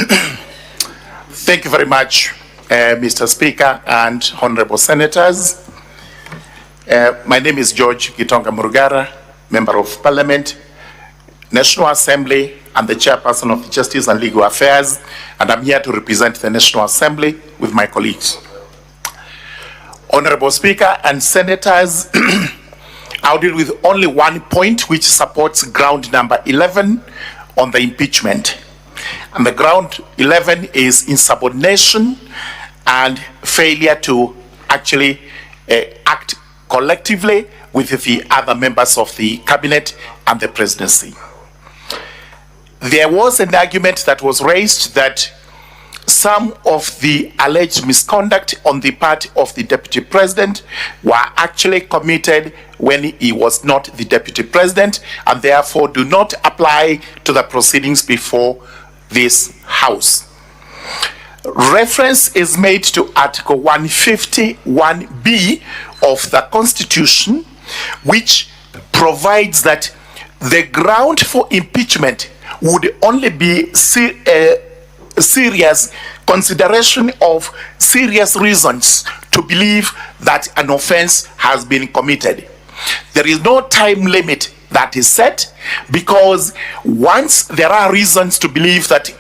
Thank you very much, Mr. Speaker and Honorable Senators. My name is George Gitonga Murugara, Member of Parliament, National Assembly, and the Chairperson of the Justice and Legal Affairs, and I'm here to represent the National Assembly with my colleagues. Honorable Speaker and Senators, I'll deal with only one point which supports ground number 11 on the impeachment. And the ground 11 is insubordination and failure to actually act collectively with the other members of the cabinet and the presidency. There was an argument that was raised that some of the alleged misconduct on the part of the deputy president were actually committed when he was not the deputy president and therefore do not apply to the proceedings before this House. Reference is made to Article 151B of the Constitution, which provides that the ground for impeachment would only be serious consideration of serious reasons to believe that an offense has been committed. There is no time limit that is set, because once there are reasons to believe that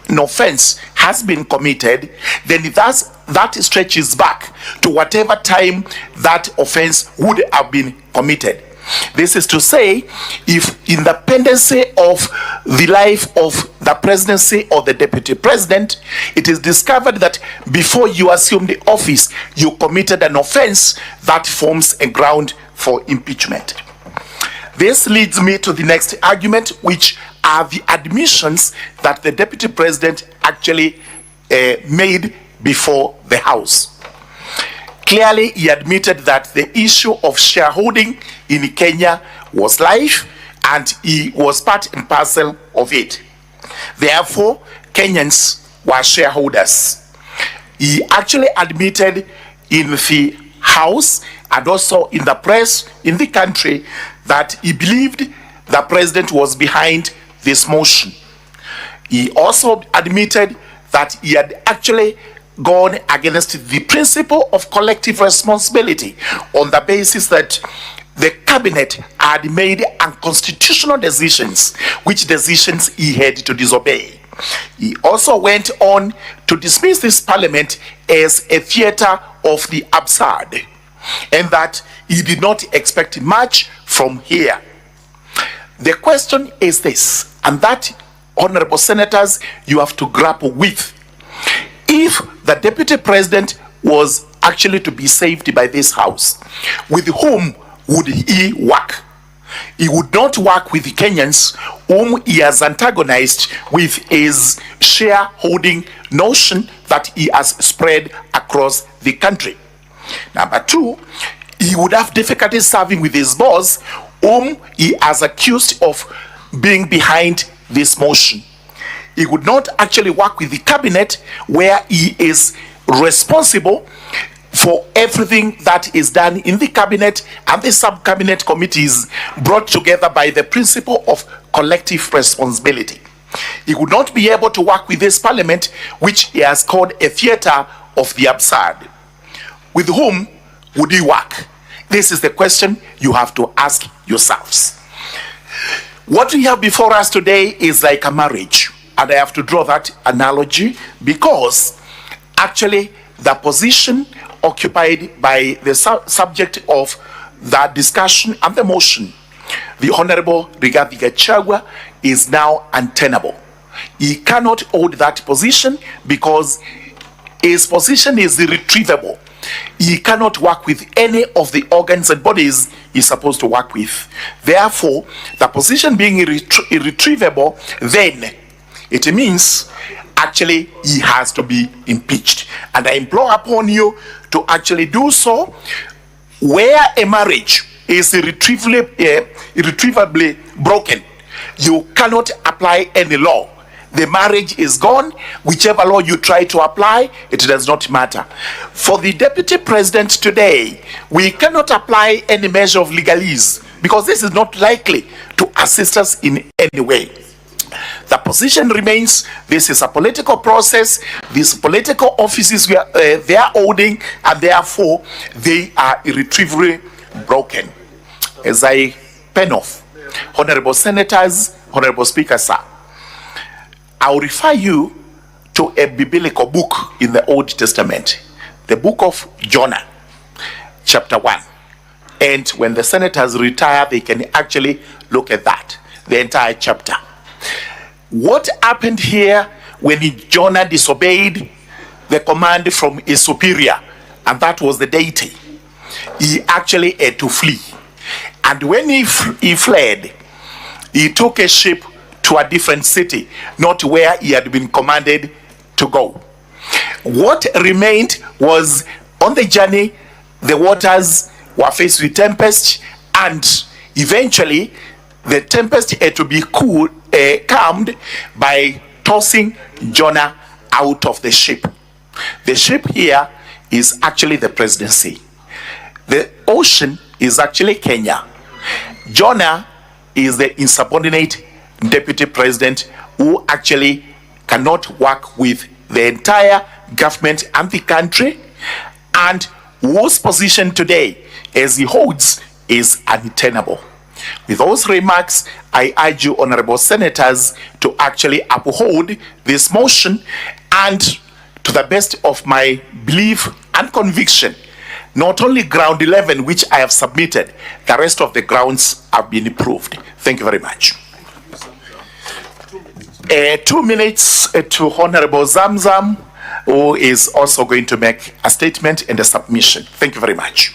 an offense has been committed, then that stretches back to whatever time that offense would have been committed. This is to say, if in the pendency of the life of the presidency or the deputy president, it is discovered that before you assume the office, you committed an offense, that forms a ground for impeachment. This leads me to the next argument, which are the admissions that the deputy president actually made before the House. Clearly, he admitted that the issue of shareholding in Kenya was live and he was part and parcel of it. Therefore, Kenyans were shareholders. He actually admitted in the House and also in the press in the country that he believed the president was behind this motion. He also admitted that he had actually gone against the principle of collective responsibility on the basis that the cabinet had made unconstitutional decisions, which decisions he had to disobey. He also went on to dismiss this parliament as a theater of the absurd, and that he did not expect much from here. The question is this, and that, honorable senators, you have to grapple with. If the deputy president was actually to be saved by this House, with whom would he work? He would not work with the Kenyans whom he has antagonized with his shareholding notion that he has spread across the country. Number two, he would have difficulty serving with his boss whom he has accused of being behind this motion. He would not actually work with the cabinet where he is responsible for everything that is done in the cabinet and the sub-cabinet committees brought together by the principle of collective responsibility. He would not be able to work with this parliament, which he has called a theater of the absurd. With whom would he work? This is the question you have to ask yourselves. What we have before us today is like a marriage. And I have to draw that analogy because actually the position occupied by the subject of the discussion and the motion, the Honorable Rigathi Gachagua, is now untenable. He cannot hold that position because his position is irretrievable. He cannot work with any of the organs and bodies he's supposed to work with. Therefore, the position being irretrievable, then it means actually he has to be impeached. And I implore upon you to actually do so. Where a marriage is irretrievably broken, you cannot apply any law. The marriage is gone. Whichever law you try to apply, it does not matter. For the deputy president today, we cannot apply any measure of legalese because this is not likely to assist us in any way. The position remains, this is a political process, these political offices they are holding, and therefore they are irretrievably broken. As I pen off, Honorable Senators, Honorable Speaker, sir, I will refer you to a biblical book in the Old Testament, the book of Jonah, chapter 1. And when the senators retire, they can actually look at that, the entire chapter. What happened here when Jonah disobeyed the command from his superior, and that was the deity? He actually had to flee. And when he fled, he took a ship to a different city, not where he had been commanded to go. What remained was, on the journey, the waters were faced with tempest, and eventually the tempest had to be calmed by tossing Jonah out of the ship. The ship here is actually the presidency. The ocean is actually Kenya. Jonah is the insubordinate deputy president who actually cannot work with the entire government and the country, and whose position today as he holds is untenable. With those remarks, I urge you, honorable senators, to actually uphold this motion, and to the best of my belief and conviction, not only ground 11 which I have submitted, the rest of the grounds have been approved. Thank you very much. 2 minutes to Honorable Zamzam, who is also going to make a statement and a submission. Thank you very much.